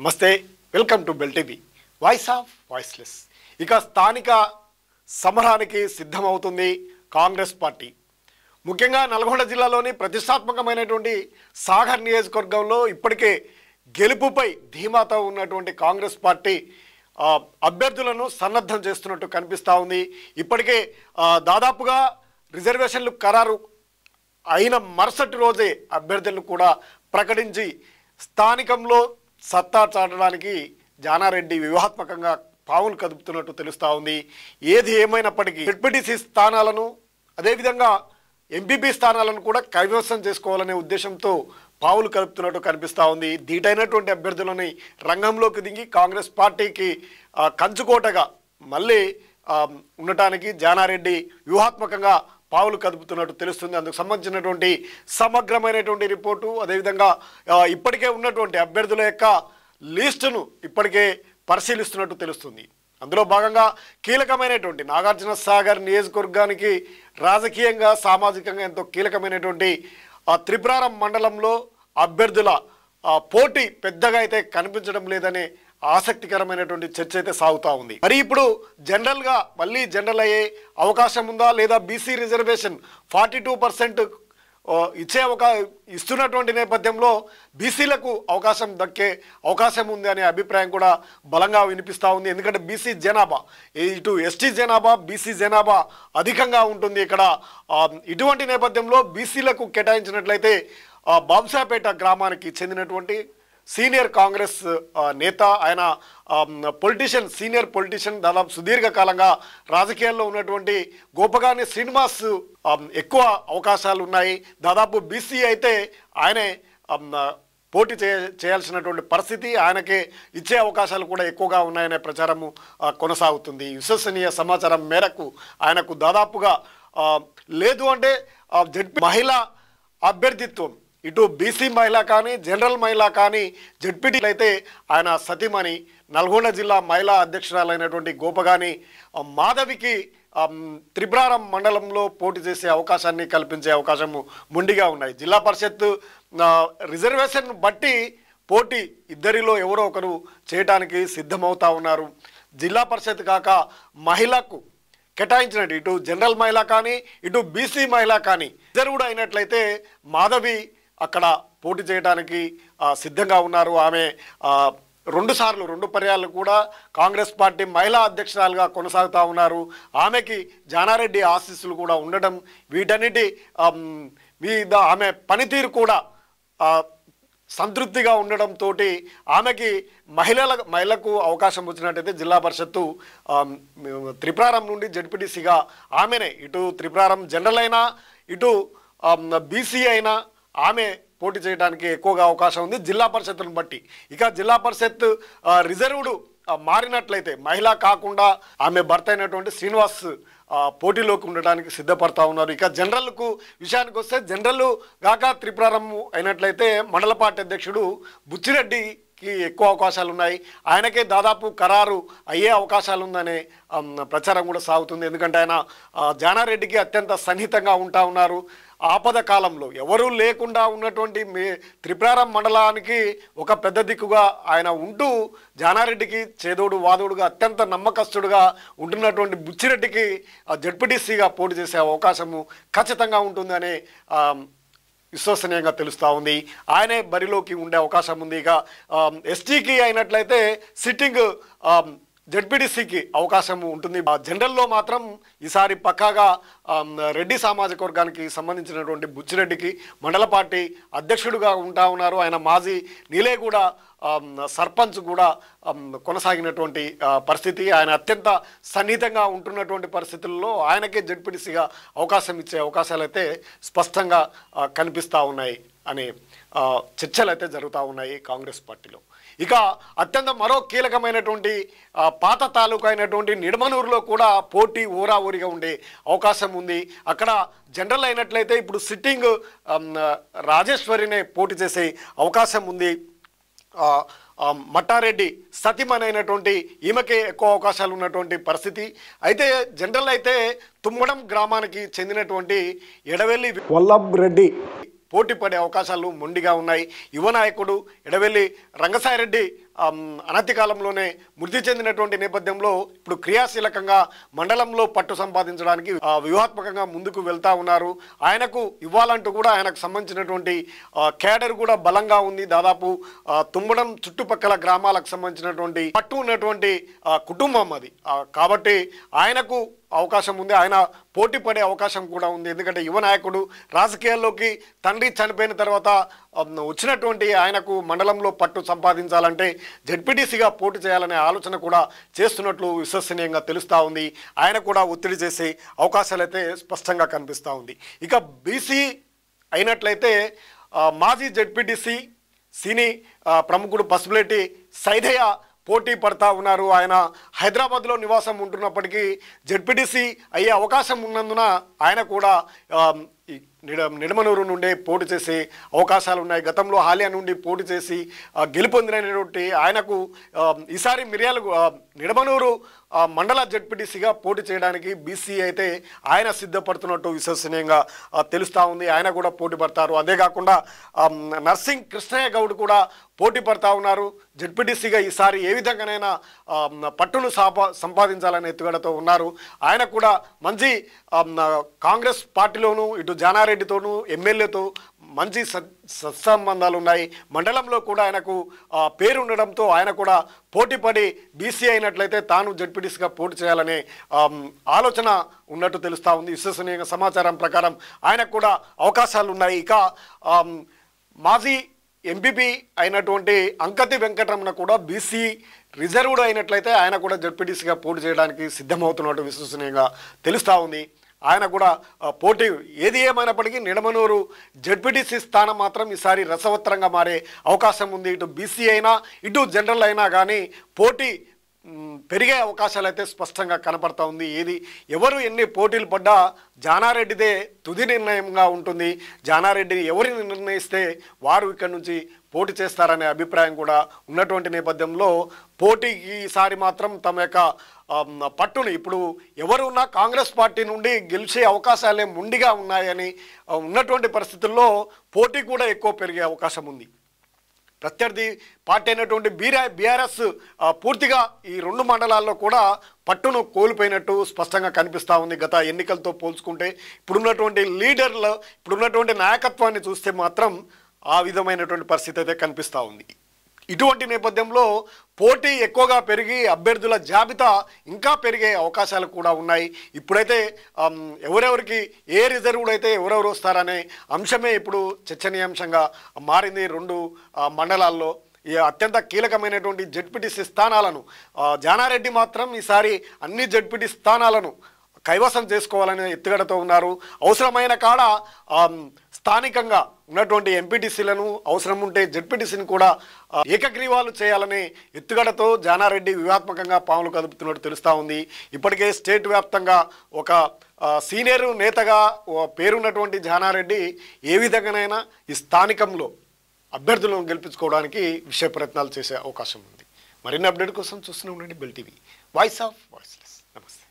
నమస్తే, welcome to bell TV, voice of voiceless. ఇక స్థానిక సమరానికి సిద్ధమవుతుంది కాంగ్రెస్ పార్టీ. ముఖ్యంగా నల్గొండ జిల్లాలోని ప్రతిష్టాత్మకమైనటువంటి సాగర్ నియోజకవర్గంలో ఇప్పటికే గెలుపుపై ధీమాతో ఉన్నటువంటి కాంగ్రెస్ పార్టీ అభ్యర్థులను సన్నద్ధం చేస్తున్నట్టు కనిపిస్తూ ఉంది. ఇప్పటికే దాదాపుగా రిజర్వేషన్లు ఖరారు అయిన మరుసటి రోజే అభ్యర్థులను కూడా ప్రకటించి స్థానికంలో సత్తా చాటడానికి జానారెడ్డి వ్యూహాత్మకంగా పావులు కదుపుతున్నట్టు తెలుస్తూ ఉంది. ఏది ఏమైనప్పటికీ జెడ్పీటీసీ స్థానాలను అదేవిధంగా ఎంపీపీ స్థానాలను కూడా కైవసం చేసుకోవాలనే ఉద్దేశంతో పావులు కలుపుతున్నట్టు కనిపిస్తూ ఉంది. ధీటైనటువంటి అభ్యర్థులని రంగంలోకి దిగి కాంగ్రెస్ పార్టీకి కంచుకోటగా మళ్ళీ ఉండటానికి జానారెడ్డి వ్యూహాత్మకంగా పావులు కదుపుతున్నట్టు తెలుస్తుంది. అందుకు సంబంధించినటువంటి సమగ్రమైనటువంటి రిపోర్టు, అదేవిధంగా ఇప్పటికే ఉన్నటువంటి అభ్యర్థుల యొక్క లిస్టును ఇప్పటికే పరిశీలిస్తున్నట్టు తెలుస్తుంది. అందులో భాగంగా కీలకమైనటువంటి నాగార్జున సాగర్ నియోజకవర్గానికి రాజకీయంగా సామాజికంగా ఎంతో కీలకమైనటువంటి త్రిపురారం మండలంలో అభ్యర్థుల పోటీ పెద్దగా అయితే కనిపించడం లేదనే ఆసక్తికరమైనటువంటి చర్చ అయితే సాగుతూ ఉంది. మరి ఇప్పుడు జనరల్గా మళ్ళీ జనరల్ అయ్యే అవకాశం ఉందా, లేదా బీసీ రిజర్వేషన్ 42% ఇస్తున్నటువంటి నేపథ్యంలో బీసీలకు అవకాశం దక్కే అవకాశం ఉంది అనే అభిప్రాయం కూడా బలంగా వినిపిస్తూ ఉంది. ఎందుకంటే బీసీ జనాభా, ఇటు ఎస్టీ జనాభా బీసీ జనాభా అధికంగా ఉంటుంది ఇక్కడ. ఇటువంటి నేపథ్యంలో బీసీలకు కేటాయించినట్లయితే బాంసాపేట గ్రామానికి చెందినటువంటి సీనియర్ కాంగ్రెస్ నేత, ఆయన సీనియర్ పొలిటీషియన్, దాదాపు సుదీర్ఘకాలంగా రాజకీయాల్లో ఉన్నటువంటి గోపగాని శ్రీనివాస్ ఎక్కువ అవకాశాలు ఉన్నాయి. దాదాపు బీసీ అయితే ఆయనే పోటీ చేయాల్సినటువంటి పరిస్థితి, ఆయనకే ఇచ్చే అవకాశాలు కూడా ఎక్కువగా ఉన్నాయనే ప్రచారము కొనసాగుతుంది. విశ్వసనీయ సమాచారం మేరకు ఆయనకు దాదాపుగా లేదు అంటే జడ్పీ మహిళా అభ్యర్థిత్వం, ఇటు బీసీ మహిళ కానీ జనరల్ మహిళ కానీ జడ్పీటీలు అయితే ఆయన సతీమణి నల్గొండ జిల్లా మహిళా అధ్యక్షురాలైనటువంటి గోపగాని మాధవికి త్రిపురారం మండలంలో పోటీ చేసే అవకాశాన్ని కల్పించే అవకాశము మొండిగా ఉన్నాయి. జిల్లా పరిషత్ రిజర్వేషన్ బట్టి పోటీ ఇద్దరిలో ఎవరో ఒకరు చేయడానికి సిద్ధమవుతా ఉన్నారు. జిల్లా పరిషత్ కాక మహిళకు కేటాయించినట్టు ఇటు జనరల్ మహిళ కానీ ఇటు బీసీ మహిళ కానీ రిజర్వ్డ్ అయినట్లయితే మాధవి అక్కడ పోటీ చేయడానికి సిద్ధంగా ఉన్నారు. ఆమె 2 పర్యాలు కూడా కాంగ్రెస్ పార్టీ మహిళా అధ్యక్షురాలుగా కొనసాగుతూ ఉన్నారు. ఆమెకి జానారెడ్డి ఆశీస్సులు కూడా ఉండడం, వీటన్నిటి మీద ఆమె పనితీరు కూడా సంతృప్తిగా ఉండడంతో ఆమెకి మహిళలకు అవకాశం వచ్చినట్టయితే జిల్లా పరిషత్తు త్రిపురారం నుండి జడ్పీటీసీగా ఆమెనే, ఇటు త్రిపురారం జనరల్ అయినా ఇటు బీసీ అయినా ఆమె పోటీ చేయడానికి ఎక్కువగా అవకాశం ఉంది జిల్లా పరిషత్తును బట్టి. ఇక జిల్లా పరిషత్ రిజర్వ్డ్ మారినట్లయితే మహిళ కాకుండా ఆమె భర్త అయినటువంటి శ్రీనివాస్ పోటీలోకి ఉండడానికి సిద్ధపడతా ఉన్నారు. ఇక జనరల్కు విషయానికి వస్తే జనరల్ కాక త్రిపురారం అయినట్లయితే మండల పార్టీ అధ్యక్షుడు బుచ్చిరెడ్డికి ఎక్కువ అవకాశాలు ఉన్నాయి. ఆయనకే దాదాపు ఖరారు అయ్యే అవకాశాలు ఉందనే ప్రచారం కూడా సాగుతుంది. ఎందుకంటే ఆయన జానారెడ్డికి అత్యంత సన్నిహితంగా ఉంటా ఉన్నారు. ఆపద కాలంలో ఎవరూ లేకుండా ఉన్నటువంటి త్రిపురారం మండలానికి ఒక పెద్ద దిక్కుగా ఆయన ఉంటూ జానారెడ్డికి చేదోడు వాదోడుగా అత్యంత నమ్మకస్తుడుగా ఉంటున్నటువంటి బుచ్చిరెడ్డికి జడ్పీటీసీగా పోటీ చేసే అవకాశము ఖచ్చితంగా ఉంటుందని విశ్వసనీయంగా తెలుస్తూ ఉంది. ఆయనే బరిలోకి ఉండే అవకాశం ఉంది. ఇక ఎస్టీకి అయినట్లయితే సిట్టింగ్ జడ్పీటీసీకి అవకాశం ఉంటుంది. జనరల్లో మాత్రం ఈసారి పక్కాగా రెడ్డి సామాజిక వర్గానికి సంబంధించినటువంటి బుచ్చిరెడ్డికి మండల పార్టీ అధ్యక్షుడుగా ఉంటా ఉన్నారు. ఆయన మాజీ నీలేగూడ సర్పంచ్ కూడా కొనసాగినటువంటి పరిస్థితి. ఆయన అత్యంత సన్నిహితంగా ఉంటున్నటువంటి పరిస్థితుల్లో ఆయనకే జడ్పీటీసీగా అవకాశం ఇచ్చే అవకాశాలు అయితే స్పష్టంగా కనిపిస్తూ ఉన్నాయి అనే చర్చలు అయితే జరుగుతూ ఉన్నాయి కాంగ్రెస్ పార్టీలో. ఇక అత్యంత మరో కీలకమైనటువంటి పాత తాలూకా అయినటువంటి నిడమనూరులో కూడా పోటీ ఊరాఊరిగా ఉండే అవకాశం ఉంది. అక్కడ జనరల్ అయినట్లయితే ఇప్పుడు సిట్టింగ్ రాజేశ్వరినే పోటీ చేసే అవకాశం ఉంది. మట్టారెడ్డి సతీమణి అయినటువంటి ఈమెకే ఎక్కువ అవకాశాలు ఉన్నటువంటి పరిస్థితి. అయితే జనరల్ అయితే తుమ్మడం గ్రామానికి చెందినటువంటి ఎడవెల్లి వల్లభ్ రెడ్డి పోటీ పడే అవకాశాలు మొండిగా ఉన్నాయి. యువ నాయకుడు ఎడవెల్లి రంగసాయిరెడ్డి అనతి కాలంలోనే మృతి చెందినటువంటి నేపథ్యంలో ఇప్పుడు క్రియాశీలకంగా మండలంలో పట్టు సంపాదించడానికి వ్యూహాత్మకంగా ముందుకు వెళ్తా ఉన్నారు. ఆయనకు ఇవ్వాలంటూ కూడా ఆయనకు సంబంధించినటువంటి కేడర్ కూడా బలంగా ఉంది. దాదాపు తుమ్మడం చుట్టుపక్కల గ్రామాలకు సంబంధించినటువంటి పట్టు ఉన్నటువంటి కుటుంబం అది. కాబట్టి ఆయనకు అవకాశం ఉంది, ఆయన పోటీ పడే అవకాశం కూడా ఉంది. ఎందుకంటే యువ నాయకుడు రాజకీయాల్లోకి తండ్రి చనిపోయిన తర్వాత వచ్చినటువంటి ఆయనకు మండలంలో పట్టు సంపాదించాలంటే జెడ్పీటీసీగా పోటీ చేయాలనే ఆలోచన కూడా చేస్తున్నట్లు విశ్వసనీయంగా తెలుస్తూ ఉంది. ఆయన కూడా ఒత్తిడి చేసే అవకాశాలు అయితే స్పష్టంగా కనిపిస్తూ ఉంది. ఇక బీసీ అయినట్లయితే మాజీ జెడ్పీటీసీ సినీ ప్రముఖుడు పసుపులేటి సైదయ్య పోటీ పడతా ఉన్నారు. ఆయన హైదరాబాద్లో నివాసం ఉంటున్నప్పటికీ జెడ్పీటీసీ అయ్యే అవకాశం ఉన్నందున ఆయన కూడా నిడమనూరు నుండే పోటీ చేసే అవకాశాలు ఉన్నాయి. గతంలో హాలియా నుండి పోటీ చేసి గెలుపొందినటువంటి ఆయనకు ఈసారి నిడమనూరు మండల జెడ్పీటీసీగా పోటీ చేయడానికి బీసీ అయితే ఆయన సిద్ధపడుతున్నట్టు విశ్వసనీయంగా తెలుస్తూ ఉంది. ఆయన కూడా పోటీ పడతారు. అదే కాకుండా నర్సింగ్ కృష్ణయ్య గౌడ్ కూడా పోటీ పడతా ఉన్నారు. జెడ్పీటీసీగా ఈసారి ఏ విధంగానైనా పట్టును సంపాదించాలనే ఎత్తుగడతో ఉన్నారు. ఆయన కూడా మంచి కాంగ్రెస్ పార్టీలోనూ ఇటు జానారెడ్డితోనూ ఎమ్మెల్యేతో మంచి సత్సంబంధాలు ఉన్నాయి. మండలంలో కూడా ఆయనకు పేరు ఉండడంతో ఆయన కూడా పోటీపడి బీసీ అయినట్లయితే తాను జెడ్పీటీసీగా పోటీ చేయాలనే ఆలోచన ఉన్నట్టు తెలుస్తూ ఉంది. విశ్వసనీయ సమాచారం ప్రకారం ఆయనకు కూడా అవకాశాలు ఉన్నాయి. ఇక మాజీ ఎంపీపీ అయినటువంటి అంకతి వెంకటరమణ కూడా బీసీ రిజర్వ్డ్ అయినట్లయితే ఆయన కూడా జెడ్పీటీసీగా పోటీ చేయడానికి సిద్ధమవుతున్నట్టు విశ్వసనీయంగా తెలుస్తూ ఉంది. ఆయన కూడా పోటీ ఏది ఏమైనప్పటికీ నిడమనూరు జెడ్పీటీసీ స్థానం మాత్రం ఈసారి రసవత్తరంగా మారే అవకాశం ఉంది. ఇటు బీసీ అయినా ఇటు జనరల్ అయినా కానీ పోటీ పెరిగే అవకాశాలు అయితే స్పష్టంగా కనపడతా ఉంది. ఎవరు ఎన్ని పోటీలు పడ్డా జానారెడ్డిదే తుది నిర్ణయంగా ఉంటుంది. జానారెడ్డిని ఎవరిని నిర్ణయిస్తే వారు ఇక్కడి నుంచి పోటీ చేస్తారనే అభిప్రాయం కూడా ఉన్నటువంటి నేపథ్యంలో పోటీకి ఈసారి మాత్రం తమ యొక్క పట్టుని ఇప్పుడు ఎవరున్నా కాంగ్రెస్ పార్టీ నుండి గెలిచే అవకాశాలే ముండిగా ఉన్నాయని ఉన్నటువంటి పరిస్థితుల్లో పోటీ కూడా ఎక్కువ పెరిగే అవకాశం ఉంది. ప్రత్యర్థి పార్టీ అయినటువంటి బీఆర్ఎస్ పూర్తిగా ఈ 2 మండలాల్లో కూడా పట్టును కోల్పోయినట్టు స్పష్టంగా కనిపిస్తూ ఉంది. గత ఎన్నికలతో పోల్చుకుంటే ఇప్పుడున్నటువంటి లీడర్లు ఇప్పుడున్నటువంటి నాయకత్వాన్ని చూస్తే మాత్రం ఆ విధమైనటువంటి పరిస్థితి అయితే కనిపిస్తూ ఉంది. ఇటువంటి నేపథ్యంలో పోటీ ఎక్కువగా పెరిగి అభ్యర్థుల జాబితా ఇంకా పెరిగే అవకాశాలు కూడా ఉన్నాయి. ఇప్పుడైతే ఎవరెవరికి ఏ రిజర్వ్డ్ అయితే ఎవరెవరు వస్తారనే అంశమే ఇప్పుడు చర్చనీయాంశంగా మారింది. 2 మండలాల్లో ఈ అత్యంత కీలకమైనటువంటి జెడ్పీటీసీ స్థానాలను జానారెడ్డి మాత్రం ఈసారి అన్ని జెడ్పీటీ స్థానాలను కైవసం చేసుకోవాలనే ఎత్తుగడతో ఉన్నారు. అవసరమైన కాడ స్థానికంగా ఉన్నటువంటి ఎంపీటీసీలను అవసరం ఉంటే జెడ్పీటీసీని కూడా ఏకగ్రీవాలు చేయాలనే ఎత్తుగడతో జానారెడ్డి వ్యూహాత్మకంగా పాములు కదుపుతున్నట్టు తెలుస్తూ ఉంది. ఇప్పటికే స్టేట్ వ్యాప్తంగా ఒక సీనియర్ నేతగా పేరున్నటువంటి జానారెడ్డి ఏ విధంగానైనా ఈ స్థానికంలో అభ్యర్థులను గెలిపించుకోవడానికి విషయ ప్రయత్నాలు చేసే అవకాశం ఉంది. మరిన్ని అప్డేట్ కోసం చూస్తూనే ఉండండి bell TV, voice of voiceless. నమస్తే.